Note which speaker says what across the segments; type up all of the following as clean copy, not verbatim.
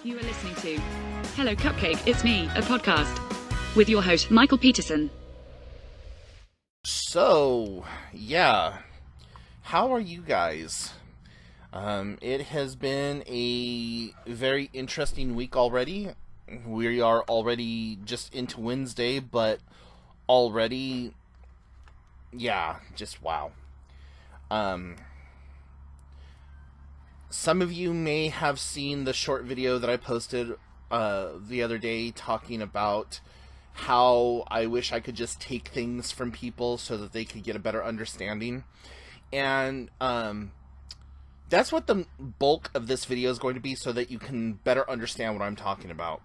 Speaker 1: You are listening to Hello Cupcake, It's Me, a podcast with your host, Michael Peterson.
Speaker 2: So, yeah, how are you guys? It has been a very interesting week already. We are already just into Wednesday, but already, yeah, just wow. Some of you may have seen the short video that I posted the other day talking about how I wish I could just take things from people so that they could get a better understanding. And that's what the bulk of this video is going to be, so that you can better understand what I'm talking about.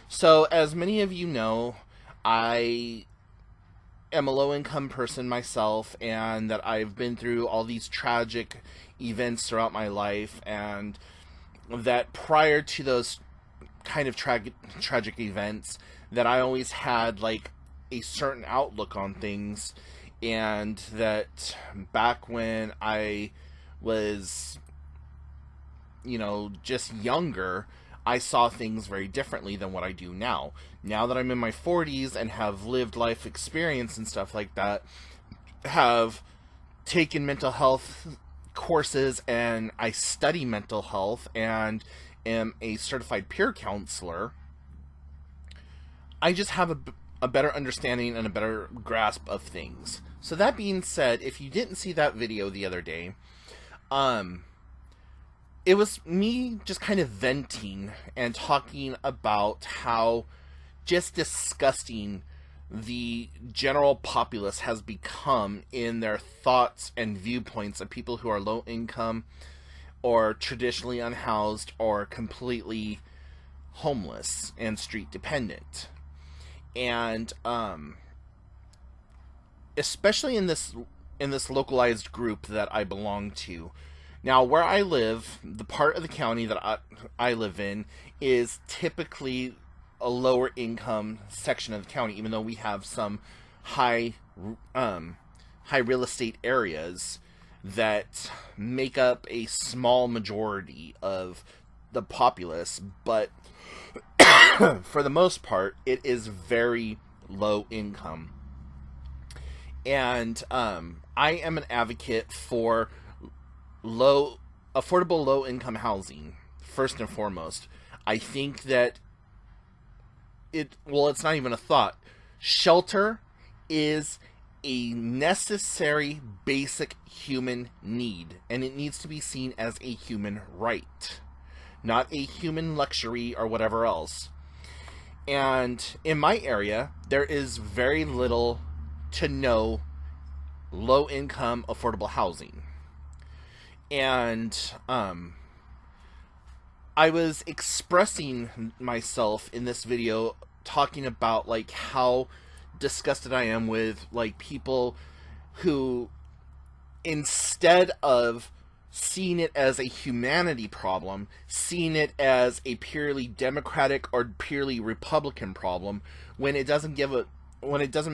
Speaker 2: So, as many of you know, I am a low-income person myself, and that I've been through all these tragic events throughout my life, and that prior to those kind of tragic events, that I always had like a certain outlook on things, and that back when I was, just younger, I saw things very differently than what I do now. Now that I'm in my 40s and have lived life experience and stuff like that, have taken mental health courses, and I study mental health and am a certified peer counselor, I just have a better understanding and a better grasp of things. So that being said, if you didn't see that video the other day, it was me just kind of venting and talking about how just disgusting the general populace has become in their thoughts and viewpoints of people who are low income or traditionally unhoused or completely homeless and street dependent. And especially in this localized group that I belong to. Now, where I live, the part of the county that I live in is typically a lower income section of the county, even though we have some high real estate areas that make up a small majority of the populace, but for the most part, it is very low income. And I am an advocate for affordable low income housing, first and foremost. I think that it's not even a thought. Shelter is a necessary, basic human need, and it needs to be seen as a human right, not a human luxury or whatever else. And in my area, there is very little to no low-income, affordable housing. And I was expressing myself in this video talking about like how disgusted I am with like people who, instead of seeing it as a humanity problem, seeing it as a purely Democratic or purely Republican problem, when it doesn't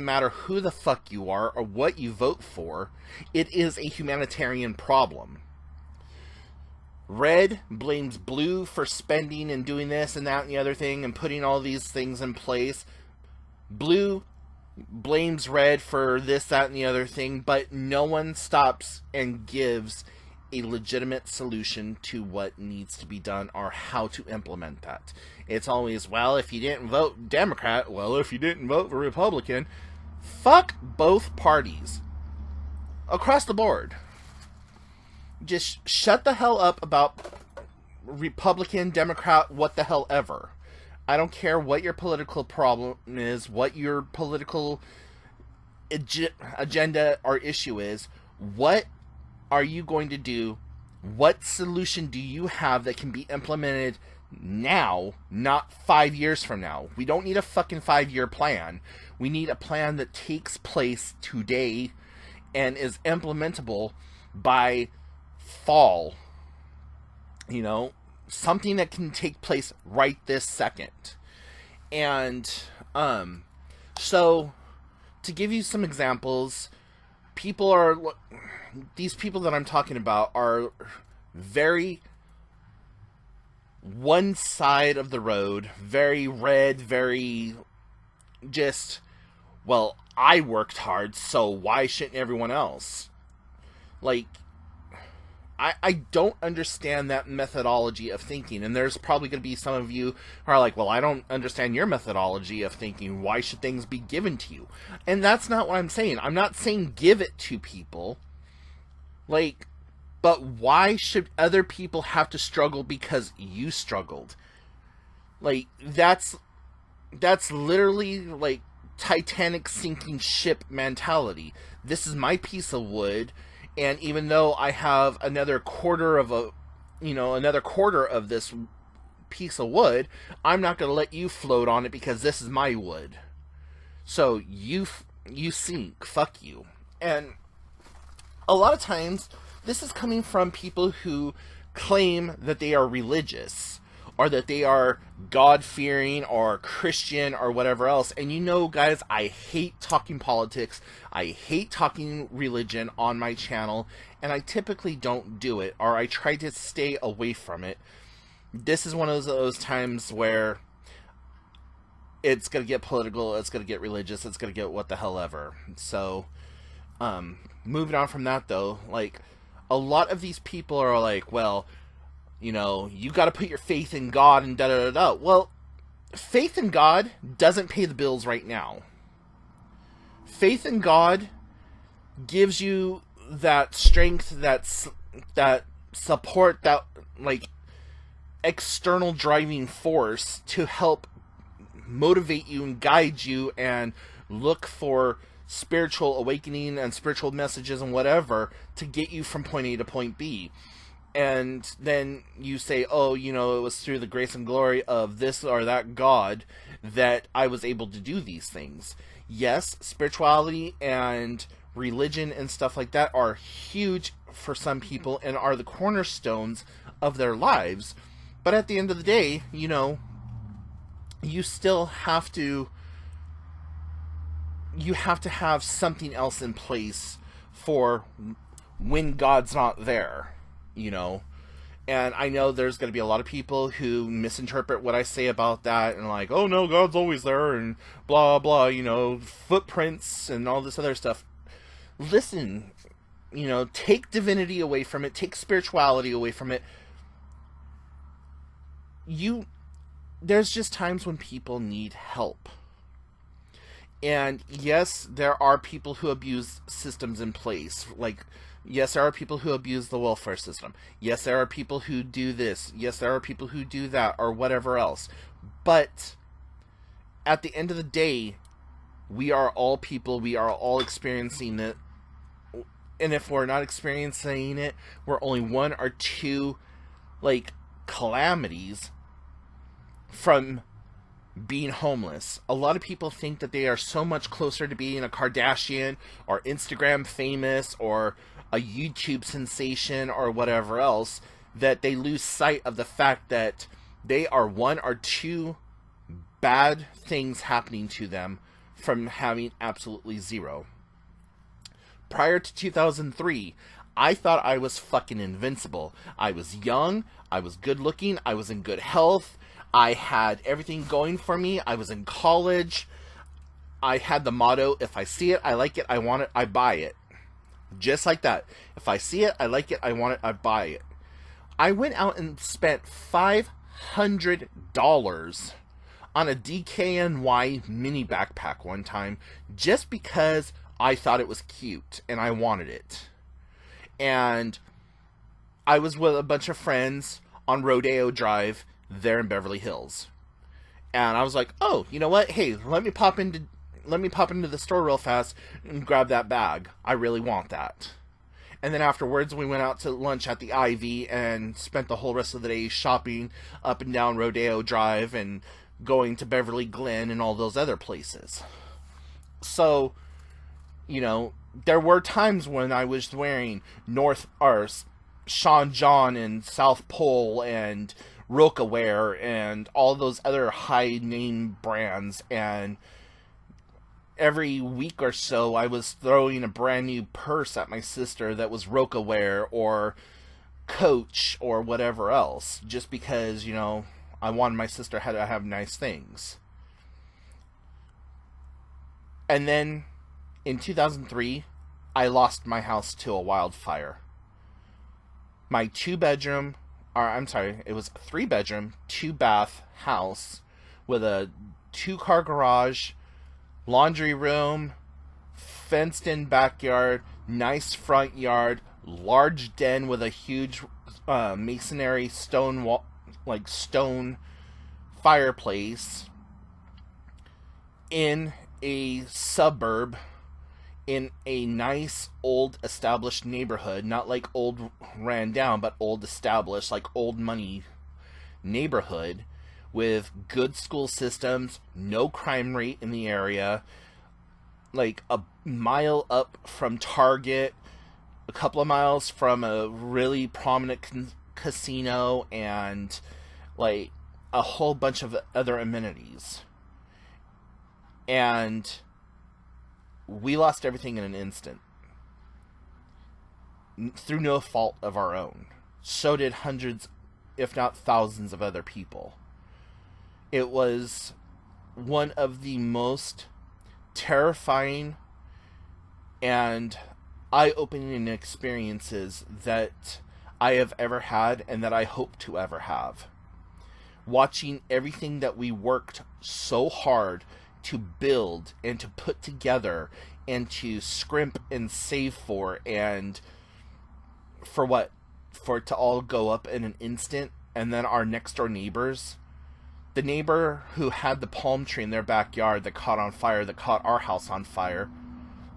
Speaker 2: matter who the fuck you are or what you vote for, it is a humanitarian problem. Red blames blue for spending and doing this and that and the other thing and putting all these things in place. Blue blames red for this, that, and the other thing, but no one stops and gives a legitimate solution to what needs to be done or how to implement that. It's always, well, if you didn't vote Democrat, well, if you didn't vote for Republican. Fuck both parties. Across the board. Just shut the hell up about Republican, Democrat, what the hell ever. I don't care what your political problem is, what your political agenda or issue is. What are you going to do? What solution do you have that can be implemented now, not 5 years from now? We don't need a fucking 5-year plan. We need a plan that takes place today and is implementable by fall. Something that can take place right this second. And so to give you some examples, these people that I'm talking about are very one side of the road, very red, very just, well, I worked hard, so why shouldn't everyone else? Like, I don't understand that methodology of thinking, and there's probably going to be some of you who are like, well, I don't understand your methodology of thinking. Why should things be given to you? And that's not what I'm saying. I'm not saying give it to people. Like, but why should other people have to struggle because you struggled? Like, that's literally, like, Titanic sinking ship mentality. This is my piece of wood, and even though I have another quarter of this piece of wood, I'm not going to let you float on it because this is my wood. So you sink, fuck you. And a lot of times this is coming from people who claim that they are religious, or that they are God-fearing, or Christian, or whatever else. And you know, guys, I hate talking politics. I hate talking religion on my channel, and I typically don't do it, or I try to stay away from it. This is one of those times where it's going to get political, it's going to get religious, it's going to get what the hell ever. So, moving on from that, though, like, a lot of these people are like, well, you know, you got to put your faith in God and da-da-da-da. Well, faith in God doesn't pay the bills right now. Faith in God gives you that strength, that support, that, like, external driving force to help motivate you and guide you and look for spiritual awakening and spiritual messages and whatever to get you from point A to point B. And then you say, oh, you know, it was through the grace and glory of this or that God that I was able to do these things. Yes, spirituality and religion and stuff like that are huge for some people and are the cornerstones of their lives. But at the end of the day, you know, you still have to have something else in place for when God's not there. You know, and I know there's going to be a lot of people who misinterpret what I say about that and like, oh no, God's always there and blah, blah, you know, footprints and all this other stuff. Listen, you know, take divinity away from it, take spirituality away from it. There's just times when people need help. And yes, there are people who abuse systems in place, like, yes, there are people who abuse the welfare system. Yes, there are people who do this. Yes, there are people who do that, or whatever else. But at the end of the day, we are all people. We are all experiencing it. And if we're not experiencing it, we're only one or two, like, calamities from being homeless. A lot of people think that they are so much closer to being a Kardashian or Instagram famous or a YouTube sensation or whatever else, that they lose sight of the fact that they are one or two bad things happening to them from having absolutely zero. Prior to 2003, I thought I was fucking invincible. I was young, I was good looking, I was in good health, I had everything going for me, I was in college, I had the motto, if I see it, I like it, I want it, I buy it. Just like that. If I see it, I like it, I want it, I buy it. I went out and spent $500 on a DKNY mini backpack one time just because I thought it was cute and I wanted it. And I was with a bunch of friends on Rodeo Drive there in Beverly Hills. And I was like, oh, you know what? Hey, let me pop into the store real fast and grab that bag. I really want that. And then afterwards, we went out to lunch at the Ivy and spent the whole rest of the day shopping up and down Rodeo Drive and going to Beverly Glen and all those other places. So, you know, there were times when I was wearing Sean John and South Pole and Rocawear and all those other high name brands, and every week or so I was throwing a brand new purse at my sister that was Rocawear or Coach or whatever else, just because, I wanted my sister to have nice things. And then in 2003, I lost my house to a wildfire. My it was a 3-bedroom, 2-bath house with a 2-car garage, laundry room, fenced in backyard, nice front yard, large den with a huge masonry stone wall, like stone fireplace, in a suburb, in a nice old established neighborhood, not like old ran down, but old established, like old money neighborhood, with good school systems, no crime rate in the area, like a mile up from Target, a couple of miles from a really prominent casino, and like a whole bunch of other amenities. And we lost everything in an instant, through no fault of our own. So did hundreds, if not thousands, of other people. It was one of the most terrifying and eye-opening experiences that I have ever had, and that I hope to ever have. Watching everything that we worked so hard to build and to put together and to scrimp and save for, and for it to all go up in an instant. And then our next door neighbors, the neighbor who had the palm tree in their backyard that caught on fire, that caught our house on fire,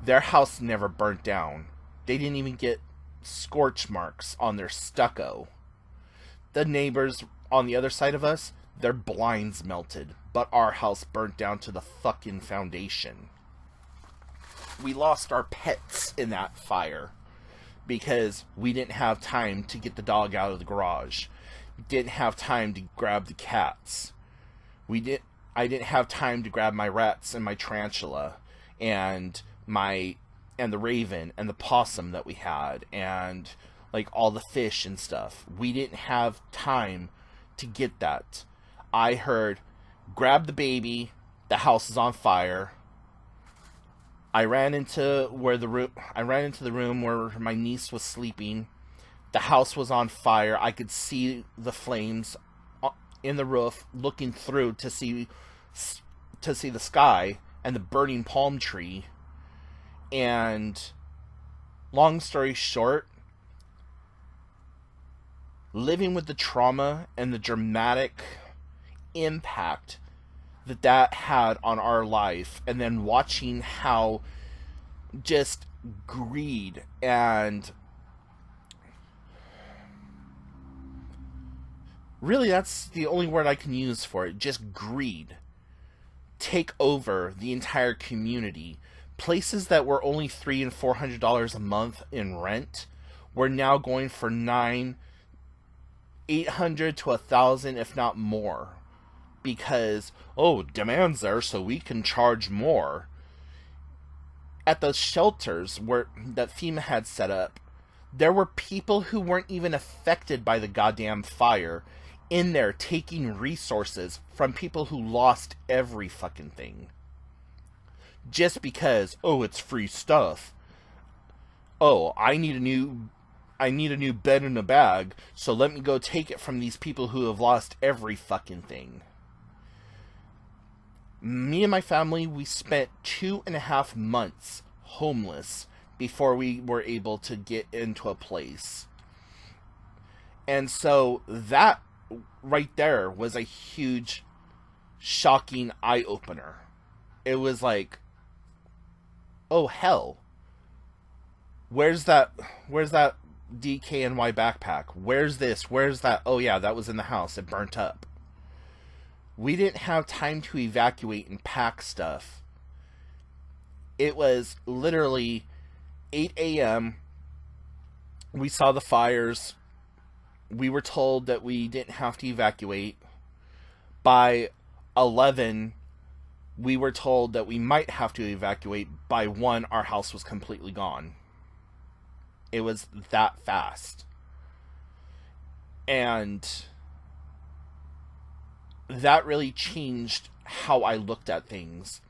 Speaker 2: their house never burnt down. They didn't even get scorch marks on their stucco. The neighbors on the other side of us, their blinds melted, but our house burnt down to the fucking foundation. We lost our pets in that fire because we didn't have time to get the dog out of the garage. Didn't have time to grab the cats. I didn't have time to grab my rats and my tarantula and the raven and the possum that we had, and like all the fish and stuff. We didn't have time to get that. I heard, grab the baby, the house is on fire. I ran into the room where my niece was sleeping. The house was on fire. I could see the flames in the roof, looking through to see the sky and the burning palm tree. And long story short, living with the trauma and the dramatic impact that had on our life, and then watching how just greed and really, that's the only word I can use for it, just greed, take over the entire community. Places that were only $300 and $400 a month in rent were now going for $900, $800 to $1,000, if not more. Because, demand's there, so we can charge more. At the shelters that FEMA had set up, there were people who weren't even affected by the goddamn fire in there taking resources from people who lost every fucking thing. Just because, it's free stuff. I need a new bed in a bag, so let me go take it from these people who have lost every fucking thing. Me and my family, we spent 2.5 months homeless before we were able to get into a place. And so that right there was a huge, shocking eye-opener. It was like, oh hell, where's that DKNY backpack? Where's this? Where's that? Oh yeah, that was in the house. It burnt up. We didn't have time to evacuate and pack stuff. It was literally 8 a.m. We saw the fires. We were told that we didn't have to evacuate. By 11, we were told that we might have to evacuate. By 1, our house was completely gone. It was that fast. And that really changed how I looked at things.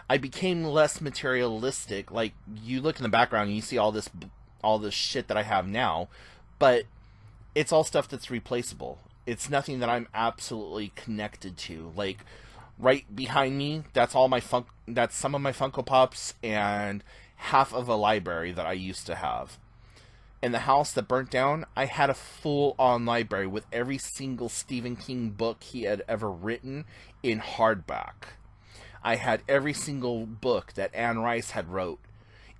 Speaker 2: I became less materialistic. Like, you look in the background and you see all this shit that I have now, but it's all stuff that's replaceable. It's nothing that I'm absolutely connected to. Like, right behind me, that's some of my Funko Pops and half of a library that I used to have. In the house that burnt down, I had a full-on library with every single Stephen King book he had ever written in hardback. I had every single book that Anne Rice had wrote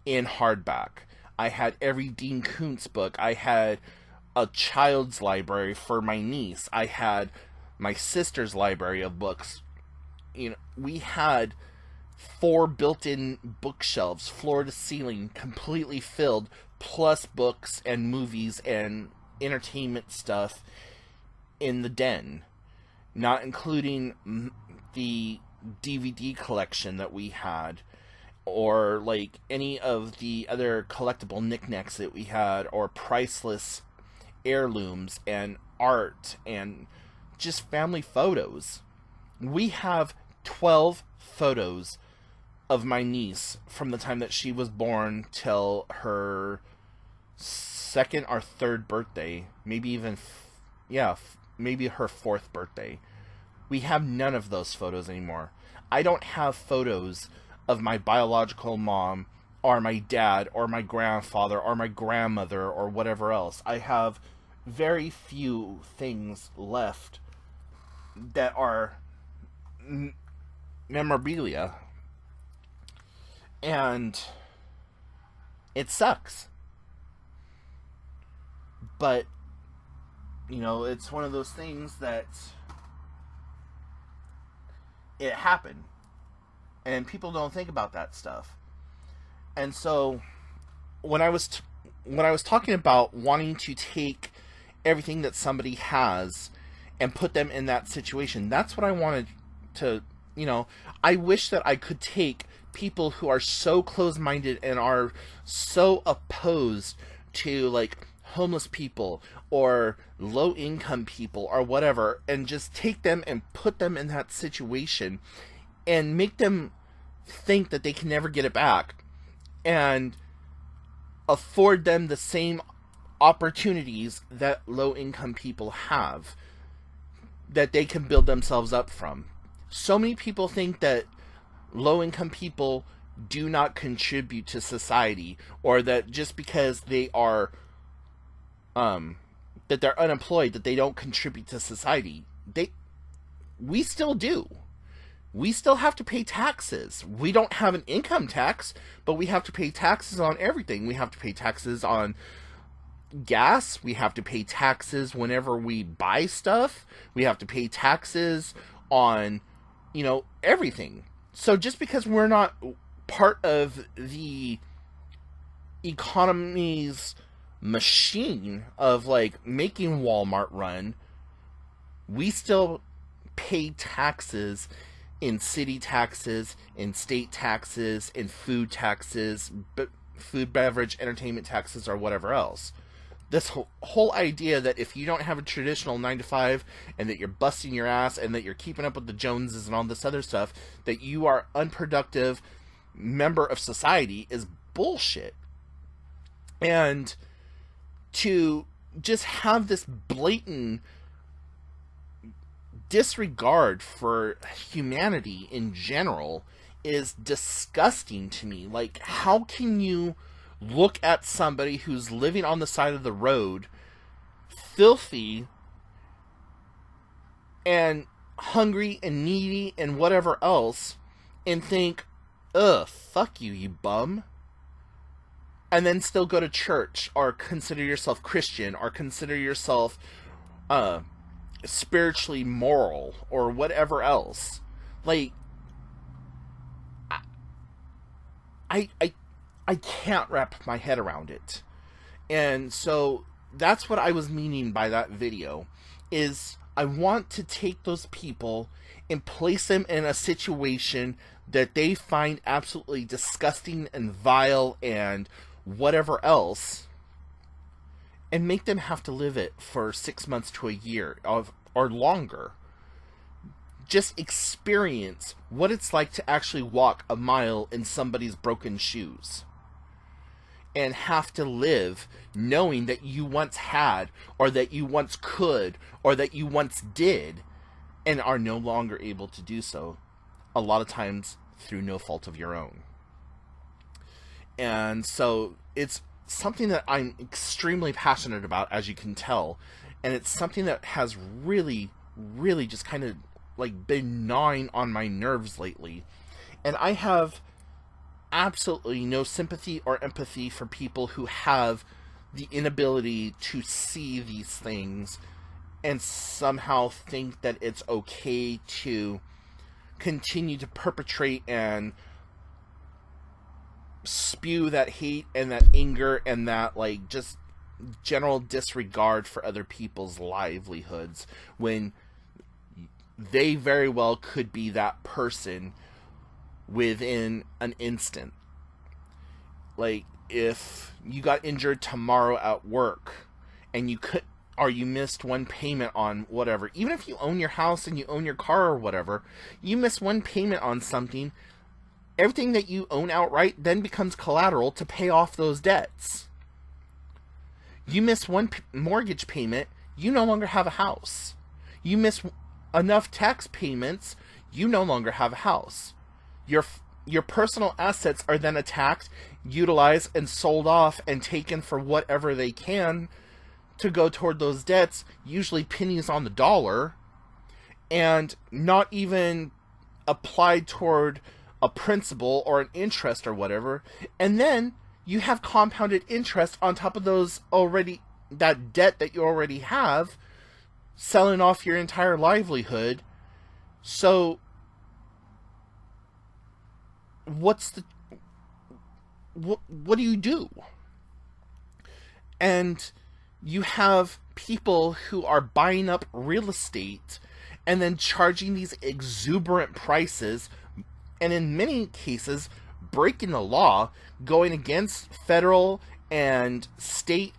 Speaker 2: in hardback. I had every Dean Koontz book. I had a child's library for my niece. I had my sister's library of books. You know, we had 4 built-in bookshelves, floor to ceiling, completely filled, plus books and movies and entertainment stuff in the den, not including the DVD collection that we had, or like any of the other collectible knickknacks that we had, or priceless heirlooms and art and just family photos. We have 12 photos of my niece from the time that she was born till her 2nd or 3rd birthday, maybe even maybe her 4th birthday. We have none of those photos anymore. I don't have photos of my biological mom or my dad or my grandfather or my grandmother or whatever else. I have very few things left that are memorabilia. And it sucks. But, you know, it's one of those things that it happened. And people don't think about that stuff. And so, when I was talking about wanting to take everything that somebody has and put them in that situation, that's what I wanted to, you know, I wish that I could take people who are so close-minded and are so opposed to, like, homeless people or low-income people or whatever, and just take them and put them in that situation and make them think that they can never get it back, and afford them the same opportunities that low-income people have, that they can build themselves up from. So many people think that low-income people do not contribute to society, or that just because they are that they're unemployed, that they don't contribute to society. We still do. We still have to pay taxes. We don't have an income tax, but we have to pay taxes on everything. We have to pay taxes on gas. We have to pay taxes whenever we buy stuff. We have to pay taxes on, you know, everything. So just because we're not part of the economy's machine of, like, making Walmart run, we still pay taxes in city taxes, in state taxes, in food taxes, food, beverage, entertainment taxes, or whatever else. This whole idea that if you don't have a traditional 9-to-5 and that you're busting your ass and that you're keeping up with the Joneses and all this other stuff, that you are unproductive member of society is bullshit. And to just have this blatant disregard for humanity in general is disgusting to me. Like, how can you look at somebody who's living on the side of the road, filthy and hungry and needy and whatever else, and think, ugh, fuck you, you bum, and then still go to church, or consider yourself Christian, or consider yourself spiritually moral, or whatever else? Like, I can't wrap my head around it. And so that's what I was meaning by that video, is I want to take those people and place them in a situation that they find absolutely disgusting and vile and whatever else, and make them have to live it for 6 months to a year or longer. Just experience what it's like to actually walk a mile in somebody's broken shoes and have to live knowing that you once had, or that you once could, or that you once did, and are no longer able to do so, a lot of times through no fault of your own. And so it's something that I'm extremely passionate about, as you can tell, and it's something that has really, really just kind of like been gnawing on my nerves lately. And I have absolutely no sympathy or empathy for people who have the inability to see these things and somehow think that it's okay to continue to perpetrate and spew that hate and that anger and that like just general disregard for other people's livelihoods, when they very well could be that person within an instant. Like, if you got injured tomorrow at work and you missed one payment on whatever, even if you own your house and you own your car or whatever, you miss one payment on something, everything that you own outright then becomes collateral to pay off those debts. You miss one mortgage payment, you no longer have a house. You miss enough tax payments, you no longer have a house. Your personal assets are then attacked, utilized, and sold off and taken for whatever they can to go toward those debts, usually pennies on the dollar, and not even applied toward a principal or an interest or whatever. And then you have compounded interest on top of that debt that you already have, selling off your entire livelihood. So what do you do? And you have people who are buying up real estate and then charging these exuberant prices, and in many cases breaking the law, going against federal and state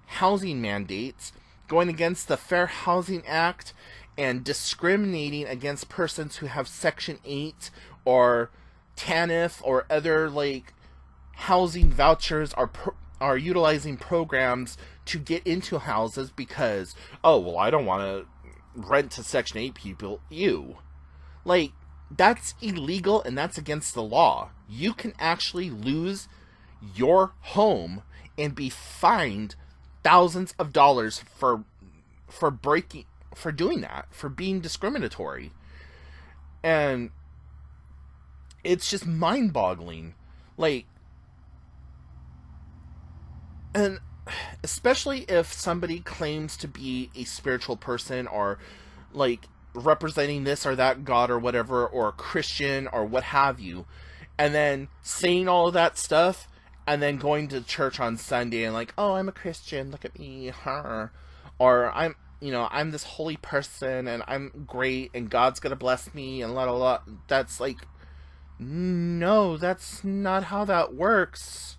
Speaker 2: housing mandates, going against the Fair Housing Act, and discriminating against persons who have Section 8 or TANF or other like housing vouchers, are utilizing programs to get into houses because, oh, well, I don't want to rent to Section 8 people. Like, that's illegal and that's against the law. You can actually lose your home and be fined thousands of dollars for doing that, for being discriminatory. And it's just mind-boggling. Like, and especially if somebody claims to be a spiritual person, or like representing this or that God or whatever, or a Christian or what have you, and then saying all of that stuff and then going to church on Sunday and like, oh, I'm a Christian, look at me, or I'm this holy person and I'm great and God's gonna bless me and la la la. That's like, no, that's not how that works.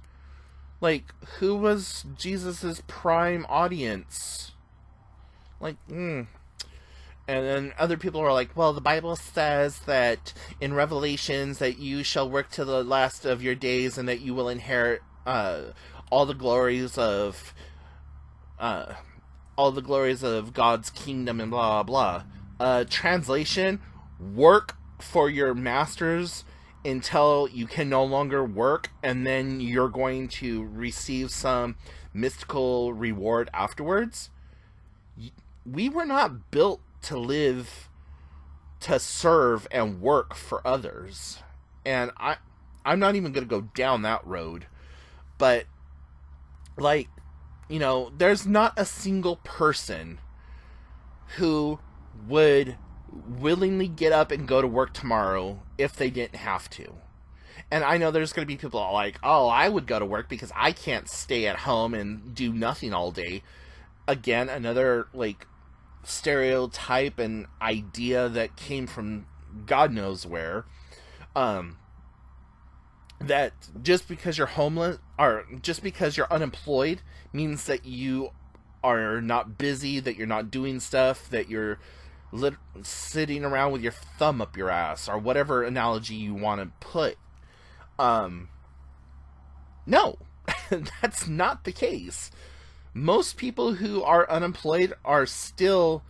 Speaker 2: Like, who was Jesus's prime audience? Like, And then other people are like, well, the Bible says that in Revelations that you shall work to the last of your days and that you will inherit all the glories of God's kingdom and blah blah blah. Translation: work for your masters until you can no longer work, and then you're going to receive some mystical reward afterwards. We were not built to live, to serve and work for others. And I'm not even going to go down that road. But, like, there's not a single person who would willingly get up and go to work tomorrow if they didn't have to. And I know there's going to be people like, oh, I would go to work because I can't stay at home and do nothing all day. Again, another, like, stereotype and idea that came from God knows where. that just because you're homeless or just because you're unemployed means that you are not busy, that you're not doing stuff, that you're sitting around with your thumb up your ass, or whatever analogy you want to put. Um, no, that's not the case. Most people who are unemployed are still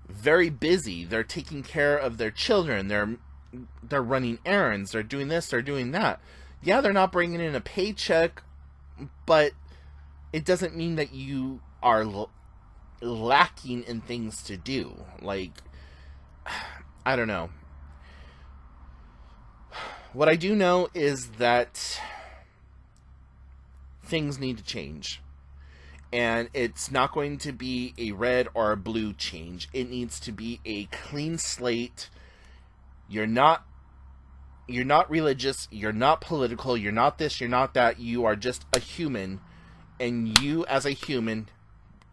Speaker 2: very busy. They're taking care of their children. They're running errands. They're doing this. They're doing that. Yeah, they're not bringing in a paycheck, but it doesn't mean that you are lacking in things to do. Like, I don't know. What I do know is that things need to change. And it's not going to be a red or a blue change. It needs to be a clean slate. You're not religious, you're not political, you're not this, you're not that. You are just a human, and you as a human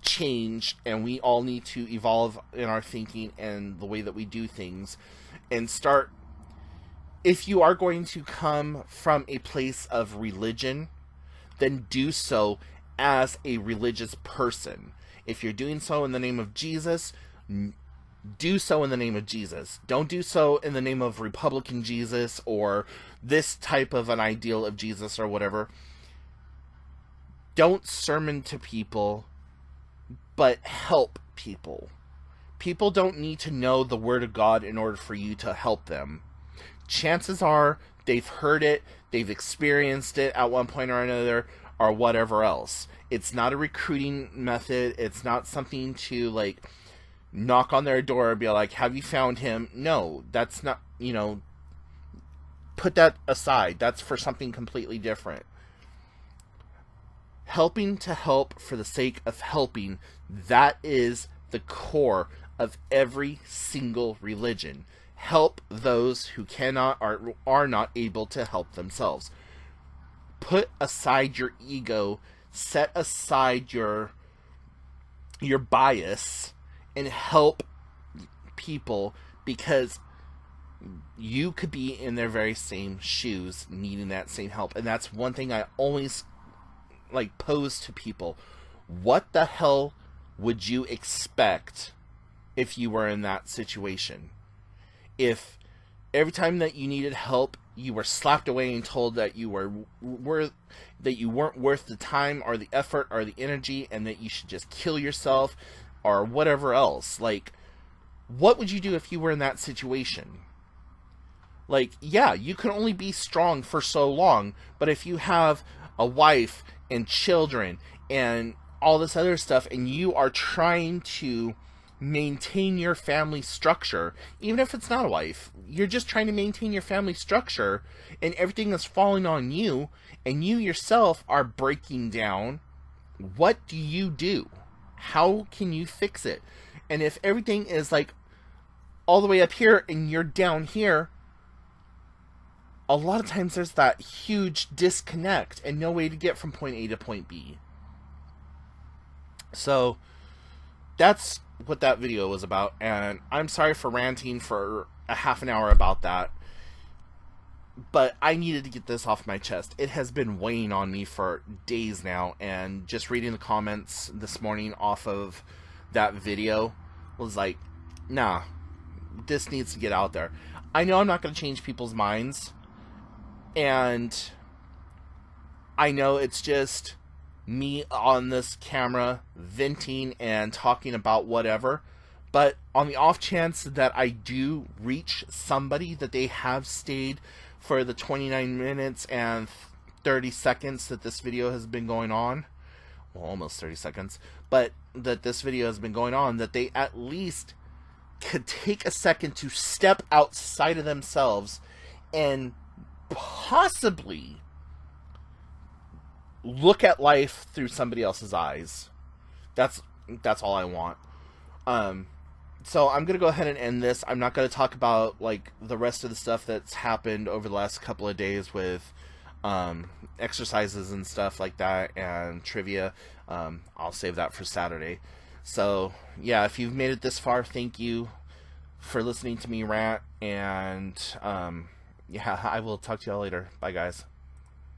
Speaker 2: change, and we all need to evolve in our thinking and the way that we do things, and start. If you are going to come from a place of religion, then do so as a religious person. If you're doing so in the name of Jesus, do so in the name of Jesus. Don't do so in the name of Republican Jesus or this type of an ideal of Jesus or whatever. Don't sermon to people, but help people. People don't need to know the Word of God in order for you to help them. Chances are they've heard it, they've experienced it at one point or another, or whatever else. It's not a recruiting method. It's not something to, like, knock on their door and be like, have you found him? No, that's not, put that aside. That's for something completely different. Helping to help for the sake of helping, that is the core of every single religion. Help those who cannot or are not able to help themselves. Put aside your ego, set aside your bias, and help people, because you could be in their very same shoes needing that same help. And that's one thing I always pose to people. What the hell would you expect if you were in that situation? If every time that you needed help, you were slapped away and told that you weren't worth the time or the effort or the energy, and that you should just kill yourself or whatever else. What would you do if you were in that situation? Yeah, you can only be strong for so long, but if you have a wife and children and all this other stuff, and you are trying to maintain your family structure, even if it's not a wife, you're just trying to maintain your family structure, and everything is falling on you, and you yourself are breaking down, what do you do? How can you fix it? And if everything is all the way up here and you're down here, a lot of times there's that huge disconnect and no way to get from point A to point B. So that's what that video was about, and I'm sorry for ranting for a half an hour about that, but I needed to get this off my chest. It has been weighing on me for days now, and just reading the comments this morning off of that video was like, nah, this needs to get out there. I know I'm not going to change people's minds, and I know it's just me on this camera venting and talking about whatever, but on the off chance that I do reach somebody, that they have stayed for the 29 minutes and 30 seconds that this video has been going on, well, almost 30 seconds, but that this video has been going on, that they at least could take a second to step outside of themselves and possibly look at life through somebody else's eyes. That's all I want. So I'm gonna go ahead and end this. I'm not gonna talk about the rest of the stuff that's happened over the last couple of days with exercises and stuff like that and trivia. I'll save that for Saturday. So yeah, if you've made it this far, thank you for listening to me rant, and yeah, I will talk to y'all later. Bye guys.